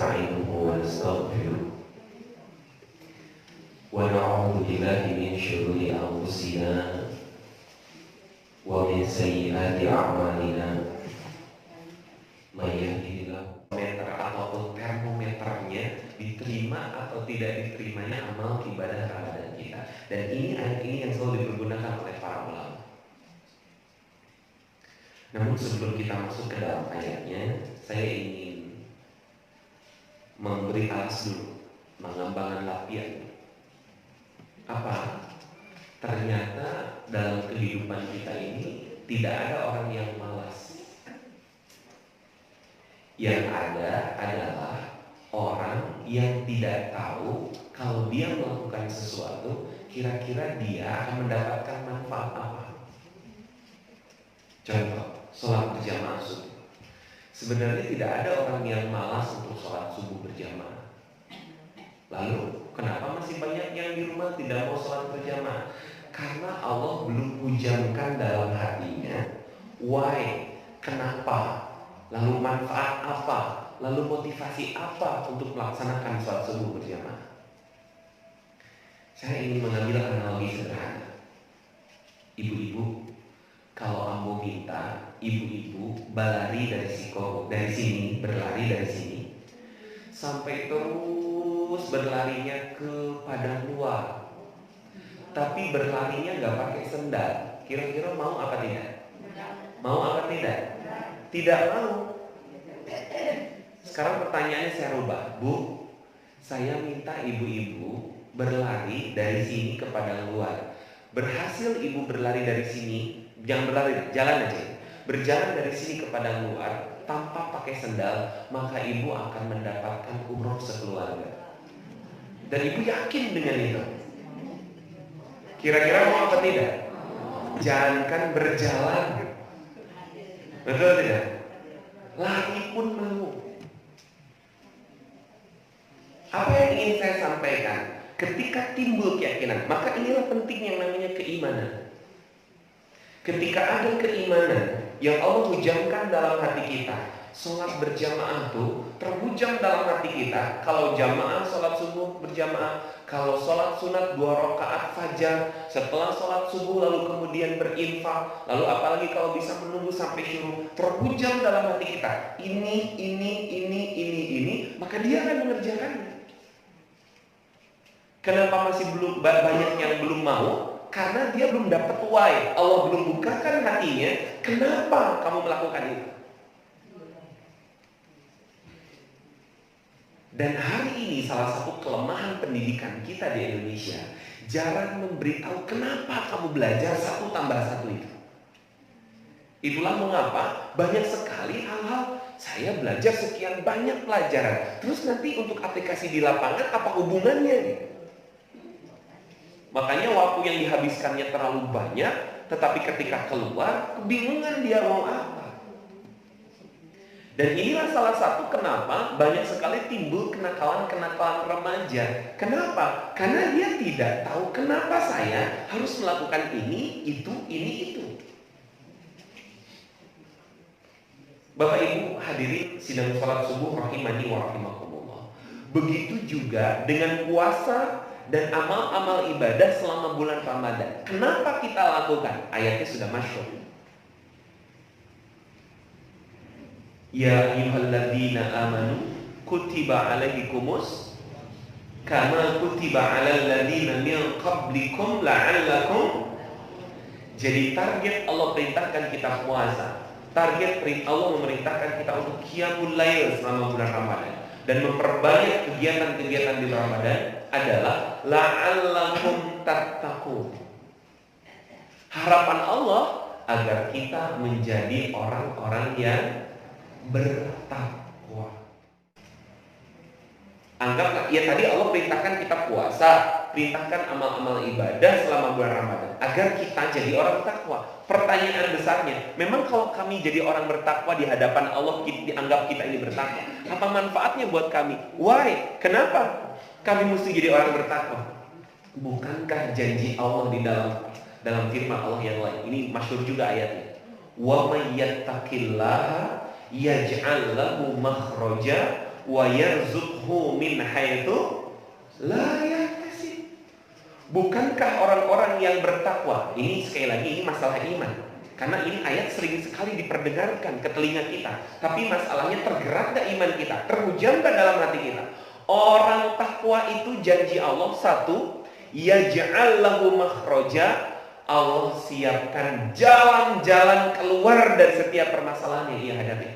ونستعينه ونستغفره ونعوذ بالله من شرور أنفسنا ومن سيئات أعمالنا من يهده الله meter ataupun termometernya diterima atau tidak diterimanya amal ibadah Ramadan kita. Dan ini ayat ini yang selalu dipergunakan oleh para ulama. Namun sebelum kita masuk ke dalam ayatnya, saya ingin memberi alas dulu, mengembangkan lapian. Apa? Ternyata dalam kehidupan kita ini tidak ada orang yang malas. Yang ada adalah orang yang tidak tahu kalau dia melakukan sesuatu, kira-kira dia akan mendapatkan manfaat apa. Contoh, sholat berjamaah subuh. Sebenarnya tidak ada orang yang malas untuk sholat subuh berjamaah. Lalu, kenapa masih banyak yang di rumah tidak mau sholat berjamaah? Karena Allah belum hujamkan dalam hatinya. Why? Kenapa? Lalu manfaat apa? Lalu motivasi apa untuk melaksanakan sholat subuh berjamaah? Saya ingin mengambil analogi sederhana. Ibu-ibu, kalau Ambo minta ibu-ibu berlari dari sini, berlari dari sini, sampai terus berlarinya ke padang luar, tapi berlarinya nggak pakai sendal, kira-kira mau apa tidak? Mau apa tidak? Tidak mau. Sekarang pertanyaannya saya rubah, Bu, saya minta ibu-ibu berlari dari sini ke padang luar. Berhasil ibu berlari dari sini, jangan berlari, jalan aja. Berjalan dari sini ke padang luar tanpa pakai sendal, maka ibu akan mendapatkan umroh sekeluarga. Dan ibu yakin dengan itu. Kira-kira mau apa tidak? Jangankan berjalan, betul tidak? Lari pun mau. Apa yang ingin saya sampaikan? Ketika timbul keyakinan, maka inilah penting yang namanya keimanan. Ketika ada keimanan yang Allah hujamkan dalam hati kita, sholat berjamaah itu terhujam dalam hati kita. Kalau jamaah sholat subuh berjamaah, kalau sholat sunat 2 rakaat fajar, setelah sholat subuh lalu kemudian berinfak, lalu apalagi kalau bisa menunggu sampai syuruk, terhujam dalam hati kita. Ini, maka dia akan mengerjakannya. Kenapa masih belum banyak yang belum mau? Karena dia belum dapat why. Allah belum bukakan hatinya. Kenapa kamu melakukan itu? Dan hari ini salah satu kelemahan pendidikan kita di Indonesia, jarang memberitahu kenapa kamu belajar 1 tambah 1 itu. Itulah mengapa banyak sekali hal-hal saya belajar sekian banyak pelajaran. Terus nanti untuk aplikasi di lapangan apa hubungannya? Makanya waktu yang dihabiskannya terlalu banyak, tetapi ketika keluar kebingungan dia mau apa. Dan inilah salah satu kenapa banyak sekali timbul kenakalan-kenakalan remaja. Kenapa? Karena dia tidak tahu kenapa saya harus melakukan ini, itu. Bapak Ibu hadirin sidang salat subuh rahimani wa rahimakumullah. Begitu juga dengan puasa dan amal-amal ibadah selama bulan Ramadan. Kenapa kita lakukan? Ayatnya sudah masyhur. Ya ayyuhalladzina amanu kutiba alaikumus kama kutiba alal ladzina min qablikum la'allakum. Jadi target Allah perintahkan kita puasa. Target Allah memerintahkan kita untuk qiyamul lail selama bulan Ramadan dan memperbanyak kegiatan-kegiatan di Ramadan adalah la'allakum tattaqun. Harapan Allah agar kita menjadi orang-orang yang bertakwa. Anggaplah, ya tadi Allah perintahkan kita puasa, perintahkan amal-amal ibadah selama bulan Ramadan agar kita jadi orang bertakwa. Pertanyaan besarnya, memang kalau kami jadi orang bertakwa di hadapan Allah, dianggap kita ini bertakwa, apa manfaatnya buat kami? Why? Kenapa kami mesti jadi orang bertakwa? Bukankah janji Allah di dalam firman Allah yang lain? Ini masyhur juga ayatnya. Wa may yattaqillaha yaj'al lahu makhraja wa yarzuqhu min haitsu la yahtasib. Bukankah orang-orang yang bertakwa, ini sekali lagi ini masalah iman. Karena ini ayat sering sekali diperdengarkan ke telinga kita. Tapi masalahnya tergerak gak iman kita? Terhujam gak dalam hati kita? Orang takwa itu janji Allah satu, yaj'al lahu makhraja, Allah siapkan jalan-jalan keluar dari setiap permasalahan yang ia hadapi.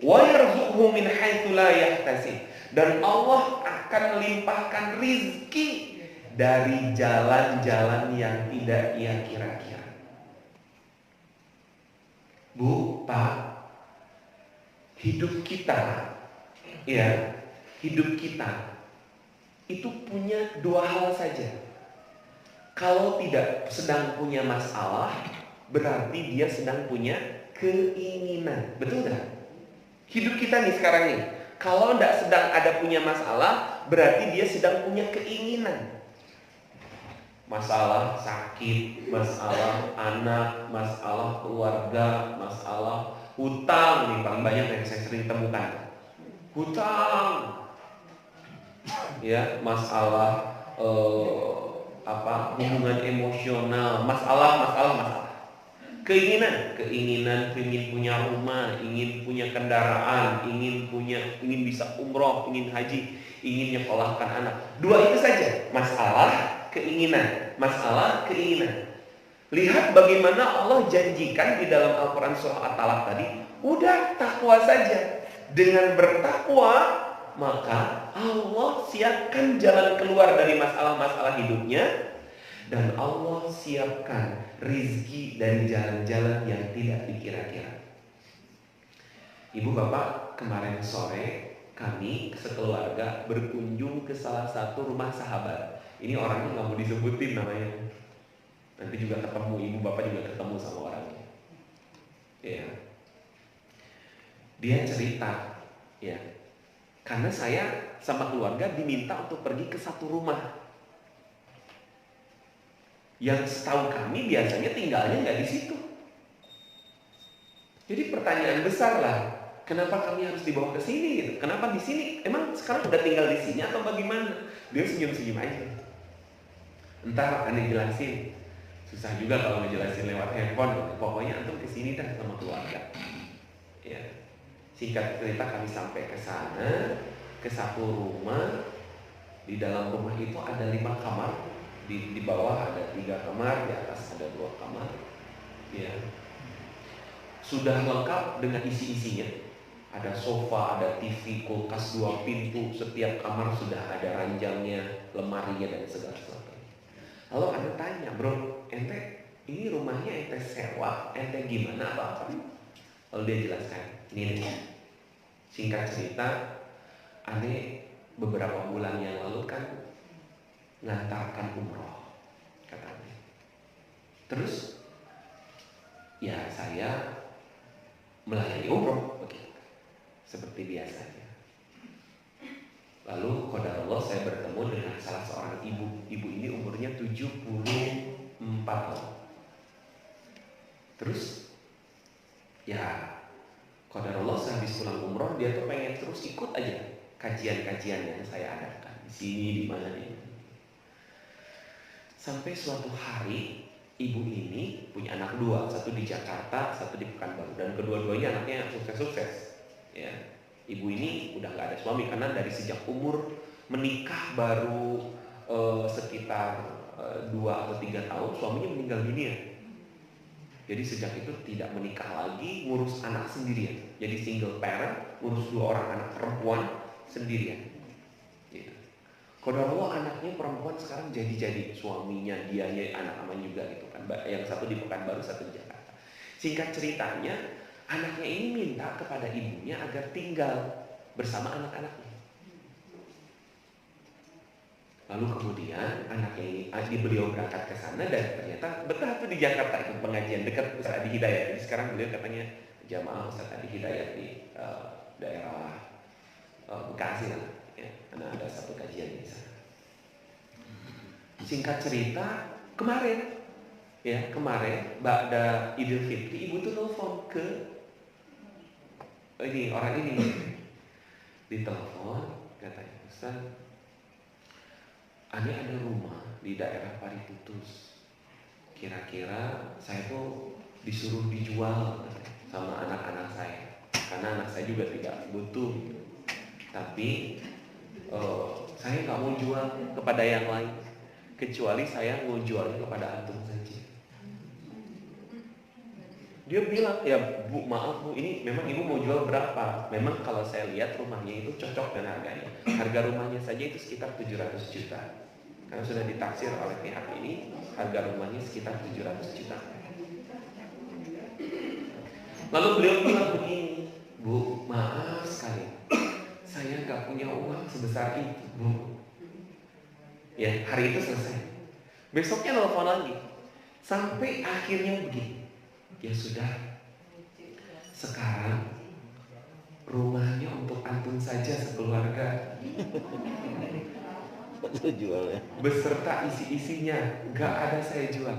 Wa yarzuqhu min haitsu la yahtasib, dan Allah akan melimpahkan rizki dari jalan-jalan yang tidak ia kira-kira. Bu, Pak, hidup kita itu punya dua hal saja. Kalau tidak sedang punya masalah, berarti dia sedang punya keinginan. Betul nggak? Hidup kita nih sekarang nih, kalau tidak sedang ada punya masalah, berarti dia sedang punya keinginan. Masalah sakit, masalah anak, masalah keluarga, masalah hutang, nih paling banyak yang saya sering temukan. Hutang, ya, masalah hubungan emosional, masalah. Keinginan ingin punya rumah, ingin punya kendaraan, ingin bisa umroh, ingin haji, ingin nyekolahkan anak. Dua itu saja, masalah, keinginan. Lihat bagaimana Allah janjikan di dalam Al-Quran surah At-Talaq tadi. Udah takwa saja. Dengan bertakwa, maka Allah siapkan jalan keluar dari masalah-masalah hidupnya. Dan Allah siapkan rizki dari jalan-jalan yang tidak dikira-kira. Ibu bapak, kemarin sore kami sekeluarga berkunjung ke salah satu rumah sahabat. Ini orangnya nggak mau disebutin namanya. Nanti juga ketemu, ibu bapak juga ketemu sama orangnya. Ya. Dia cerita, ya. Karena saya sama keluarga diminta untuk pergi ke satu rumah yang setahu kami biasanya tinggalnya nggak di situ. Jadi pertanyaan besar lah, kenapa kami harus dibawa ke sini? Gitu? Kenapa di sini? Emang sekarang udah tinggal di sini atau bagaimana? Dia senyum-senyum aja. Entar aneh jelasin. Susah juga kalau ngejelasin lewat handphone. Pokoknya antum ke sini dah sama keluarga. Ya. Singkat cerita kami sampai ke sana, ke satu rumah. Di dalam rumah itu ada 5 kamar. Di bawah ada 3 kamar, di atas ada 2 kamar. Ya. Sudah lengkap dengan isi-isinya. Ada sofa, ada TV, kulkas 2 pintu, setiap kamar sudah ada ranjangnya, lemarinya dan segala sesuatu. Lalu Anda tanya, bro, ente ini rumahnya ente sewa, ente gimana apa? Lalu dia jelaskan, ini nih, singkat cerita, Ane beberapa bulan yang lalu kan ngantarkan umroh, katanya. Terus ya saya melayani umroh begitu, seperti biasanya. Lalu qadarullah saya bertemu dengan salah seorang ibu. Ibu ini umurnya 74 tahun. Terus ya qadarullah sehabis pulang umroh dia tuh pengen terus ikut aja kajian-kajian yang saya adakan di sini, di mana ini. Sampai suatu hari ibu ini punya anak 2, satu di Jakarta, satu di Pekanbaru, dan kedua-duanya anaknya sukses-sukses. Ya, ibu ini udah nggak ada suami karena dari sejak umur menikah baru sekitar 2 atau 3 tahun suaminya meninggal dunia. Jadi sejak itu tidak menikah lagi, ngurus anak sendirian. Jadi single parent, ngurus 2 orang anak perempuan sendirian. Qadarullah anaknya perempuan sekarang jadi suaminya, dianya anak aman juga gitu kan. Yang satu di Pekanbaru, satu di Jakarta. Singkat ceritanya, anaknya ini minta kepada ibunya agar tinggal bersama anak-anaknya. Lalu kemudian anaknya ini beliau berangkat ke sana dan ternyata betah tuh di Jakarta ikut pengajian dekat Ustaz Adi Hidayat. Jadi sekarang beliau katanya jamaah Ustaz Adi Hidayat di daerah Bekasi lah. Ya, karena ada satu kajian di sana. Singkat cerita, kemarin ba'da Idul Fitri, ibu tuh nelfon ke ini orang ini ditelepon, katanya, Ustaz, Ane ada rumah di daerah Pariputus. Kira-kira saya tuh disuruh dijual sama anak-anak saya, karena anak saya juga tidak butuh. Tapi saya nggak mau jual kepada yang lain, kecuali saya mau jualnya kepada antum saja. Dia bilang, ya Bu, maaf Bu, ini memang Ibu mau jual berapa? Memang kalau saya lihat rumahnya itu cocok dengan harganya. Harga rumahnya saja itu sekitar 700 juta. Karena sudah ditaksir oleh pihak ini, harga rumahnya sekitar 700 juta. Lalu beliau bilang begini, Bu, maaf sekali, saya nggak punya uang sebesar itu, Bu. Ya, hari itu selesai. Besoknya telepon lagi, sampai akhirnya begini. Ya sudah, sekarang rumahnya untuk antum saja sekeluarga. Jual ya. Beserta isi-isinya, nggak ada saya jual.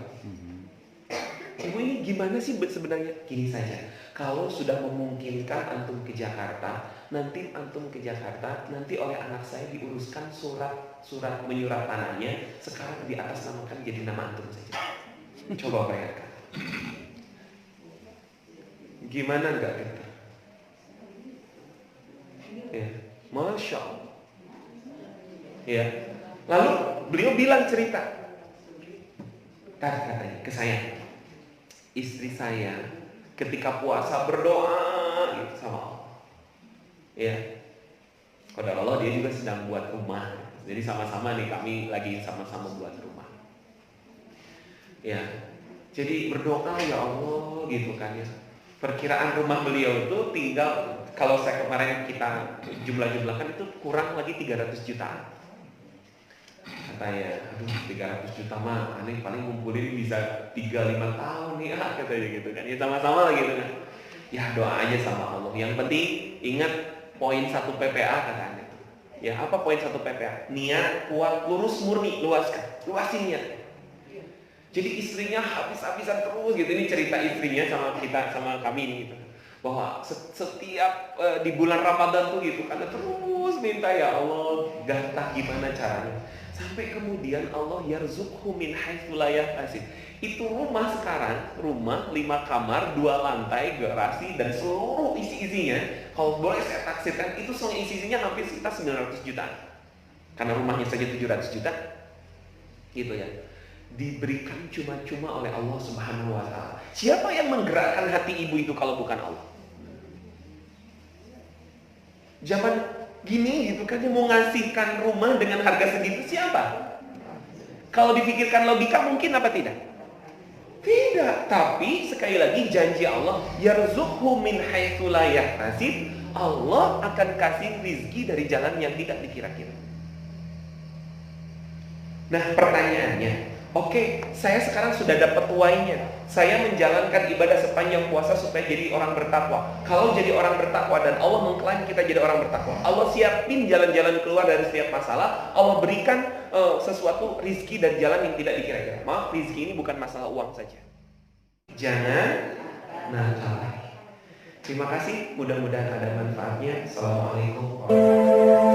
Ibu ini gimana sih sebenarnya? Gini saja, kalau sudah memungkinkan antum ke Jakarta, nanti antum ke Jakarta, nanti oleh anak saya diuruskan surat menyurat tanahnya, sekarang di atas namakan jadi nama antum saja. Coba bayangkan. Gimana enggak kita? Ya, Masya Allah. Ya, lalu beliau bilang cerita, katanya ke saya, istri saya ketika puasa berdoa gitu sama Allah. Ya, kepada Allah, dia juga sedang buat rumah. Jadi sama-sama nih, kami lagi sama-sama buat rumah. Ya, jadi berdoa, ya Allah gitu kan ya. Perkiraan rumah beliau itu tinggal, kalau saya kemarin kita jumlah-jumlahkan itu kurang lagi 300 jutaan. Katanya, aduh 300 juta mah aneh paling ngumpulin bisa 3-5 tahun nih, katanya gitu kan. Ya sama-sama lah gitu kan. Ya doa aja sama Allah. Yang penting ingat poin 1 PPA katanya. Ya apa poin 1 PPA? Niat kuat, lurus, murni, luaskan. Luasin niat. Jadi istrinya habis-habisan terus gitu. Ini cerita istrinya sama kita, sama kami ini gitu. Bahwa setiap di bulan Ramadan tuh gitu, karena terus minta, ya Allah, gantah gimana caranya. Sampai kemudian Allah yarzuqhu min haitsu la yahtasib. Itu rumah sekarang, rumah 5 kamar, 2 lantai, garasi dan seluruh isi-isinya, kalau boleh saya taksirkan, itu semua isi-isinya hampir sekitar 900 juta. Karena rumahnya saja 700 juta. Gitu ya. Diberikan cuma-cuma oleh Allah Subhanahu wa ta'ala. Siapa yang menggerakkan hati ibu itu kalau bukan Allah? Zaman gini gitu kan, yang mau ngasihkan rumah dengan harga segitu siapa? Kalau dipikirkan logika mungkin apa tidak? Tidak, tapi sekali lagi janji Allah, yarzuqhu min haitsu la yahtasib. Allah akan kasih rizki dari jalan yang tidak dikira-kira. Nah, pertanyaannya, oke, saya sekarang sudah dapat why-nya. Saya menjalankan ibadah sepanjang puasa supaya jadi orang bertakwa. Kalau jadi orang bertakwa dan Allah mengklaim kita jadi orang bertakwa, Allah siapin jalan-jalan keluar dari setiap masalah. Allah berikan sesuatu rizki dan jalan yang tidak dikira-kira. Maaf, rizki ini bukan masalah uang saja. Jangan nakal. Terima kasih, mudah-mudahan ada manfaatnya. Assalamualaikum warahmatullahi wabarakatuh.